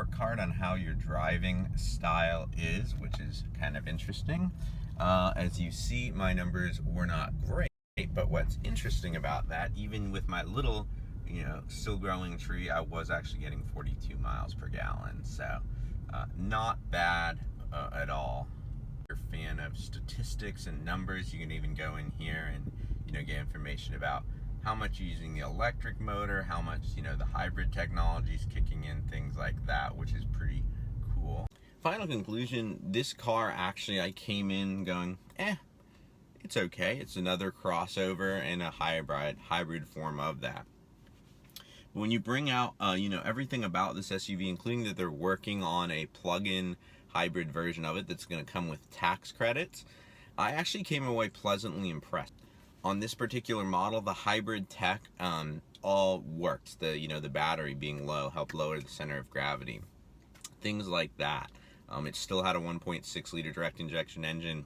report card on how your driving style is, which is kind of interesting. As you see, my numbers were not great, but what's interesting about that, even with my little, still growing tree, I was actually getting 42 miles per gallon. So not bad at all. If you're a fan of statistics and numbers, you can even go in here and get information about how much you're using the electric motor, how much the hybrid technology is kicking in, things like that, which is pretty cool. Final conclusion, this car actually, I came in going, it's okay. It's another crossover and a hybrid form of that. But when you bring out everything about this SUV, including that they're working on a plug-in hybrid version of it that's going to come with tax credits, I actually came away pleasantly impressed. On this particular model, the hybrid tech all worked. The battery being low helped lower the center of gravity, things like that. It still had a 1.6 liter direct injection engine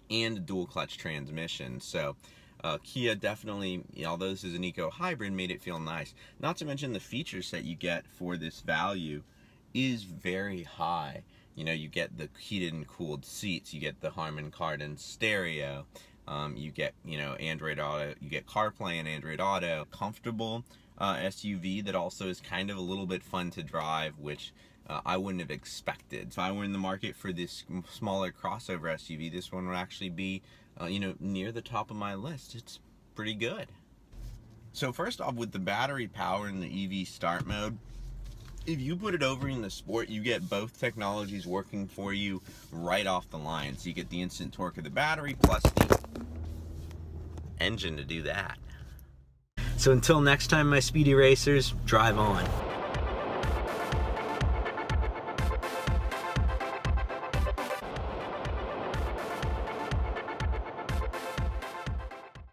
and a dual clutch transmission. So Kia definitely, although this is an eco hybrid, made it feel nice. Not to mention the features that you get for this value is very high. You get the heated and cooled seats, you get the Harman Kardon stereo, you get Android Auto, you get CarPlay and Android Auto. Comfortable SUV that also is kind of a little bit fun to drive, which I wouldn't have expected. If I were in the market for this smaller crossover SUV, this one would actually be near the top of my list. It's pretty good. So first off, with the battery power in the EV start mode, if you put it over in the Sport, you get both technologies working for you right off the line. So you get the instant torque of the battery plus the engine to do that. So until next time, my speedy racers, drive on.